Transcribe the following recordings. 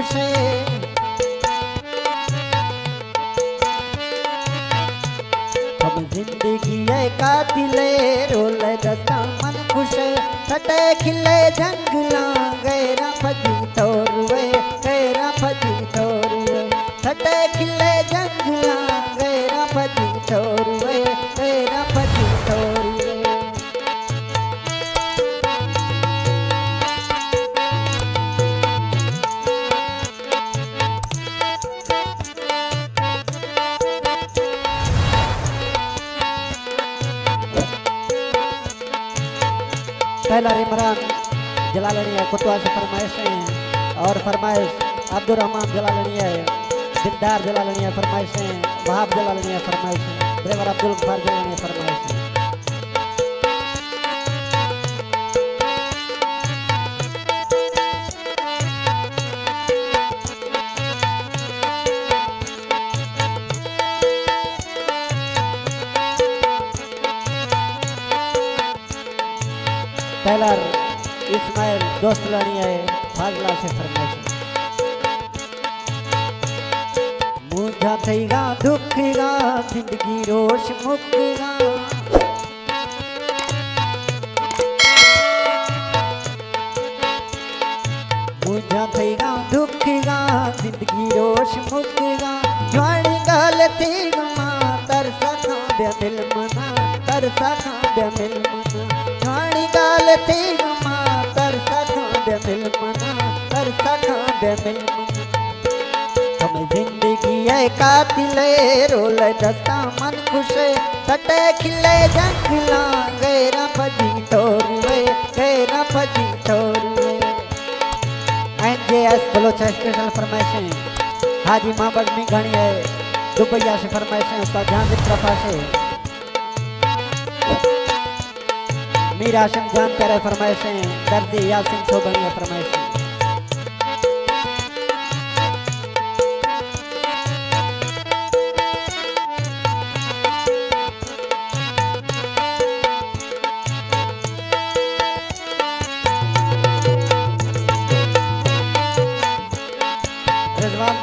खुश है हम जिंदगी है कातिले रोले दस्ता मन खुश है छटे खिले जंगला गैरा फजी तोरवे गैरा फजी तोरवे छटे खिले जंगला गैरा फजी तोरवे गैरा फजी तोरवे पहला इमरान जलालनी है कुतवा से फरमाइश है और फरमाइश अब्दुल रहमान जलालनी है दिलदार जलालनी है फरमाइश है वहाब जलालनी है फरमाइश है ड्राइवर अब्दुल गफार जलालनी है फरमाइश है टेलर इस्माइल दोस्त लानी है फाजला से फरमाइश मुझा थईगा दुखगा जिंदगी रोश मुकगा मुझा थईगा दुखगा जिंदगी रोश मुकगा ज्वाणी गाल थीगा तरसा खांब्या मिल मना तरसा खांब्या मिल मना ज्वाणी गाल थीगा तरसा खांब्या मिल मना तरसा खांब्या मिल मना हम जिंदगी है कातिले रोले दस्ता मन खुश है सटे खिले जंगला गैरा fuzzy Torve गैरा fuzzy Torve एनजेएस Bloch special फरमाइशें हाजी मोहम्मद मिंघानी है दुबैया से फरमाइशें उस्ताद जहांगीर तरफा से मीर हाशिम जान प्यारे फरमाइशें दर्दी यासिन सोबनी फरमाइशें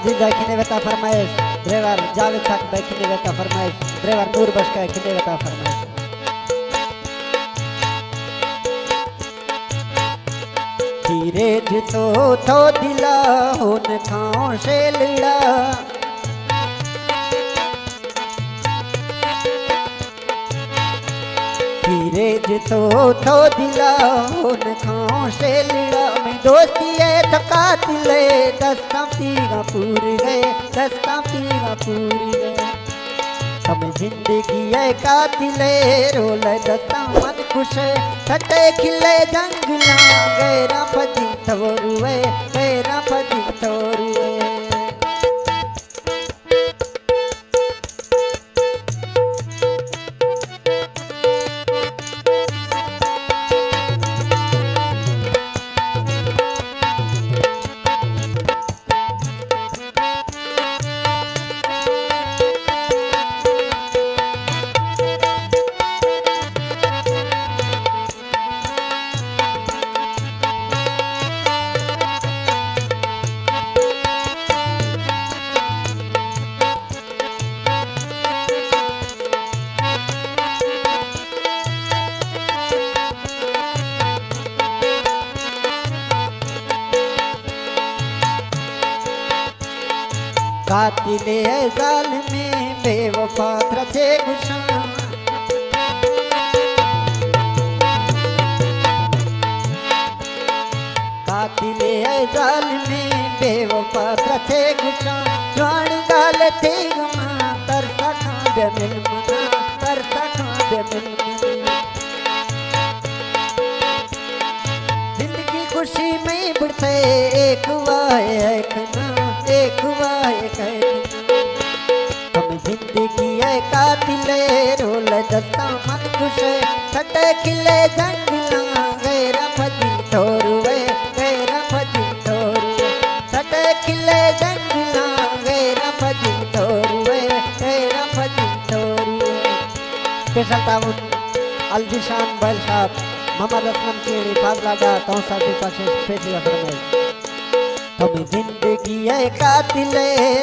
जी बैठने बेटा फरमाइश ड्राइवर जावेद साहब बैठने बेटा फरमाइश ड्राइवर नूर बश का खिले बेटा फरमाइश धीरे जितो थो दिला होन खाओ शेलिया धीरे जितो थो दिला होन खाओ शेलिया में दोस्ती है थका दिले दस्ता पीगा पूरी गए दस्ता पीगा पूरी गए हम जिंदगी है कातिले रोले दस्ता मन खुश है छटे खिले जंगला गैरा फजी तोरुए गैरा फजी तोरुए कातिले ज़ालिमे बेवफा थे गुशां कातिले ज़ालिमे बेवफा थे गुशां ज्वाणी गाल थी गमा तरसा खांब्या मिल मना तरसा खांब्या मिल मना जिंदगी खुशी में बढ़ते एक वाय एक ना एक वाय हम जिंदगी है कातिले रोले दस्ता मन खुश है छटे खिले जंगला गैरा फजी तोरुए गैरा फजी तोरुए छटे खिले जंगला गैरा फजी तोरुए गैरा फजी तोरुए स्पेशल ताउन अलजिशान बैल साहब मोहम्मद असलम की फाजला दा तौसा के पास स्पेशल फरमाइश तुम जिंदगी है कातिल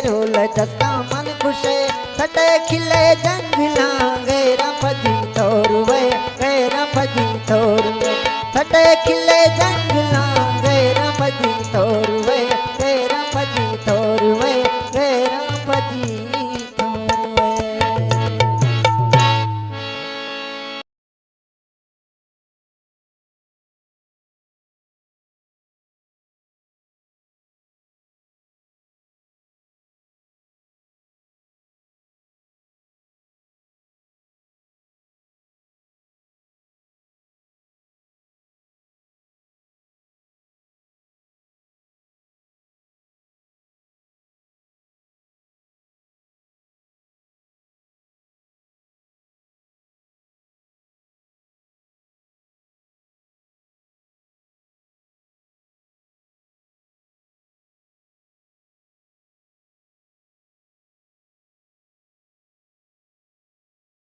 रोल दस्ता मन खुशे सटे खिले जंगला गैरा फजी तोरवे गैरा फजी तोरवे सटे खिले जंगला गैरा फजी तोरवे गैरा फजी तोरवे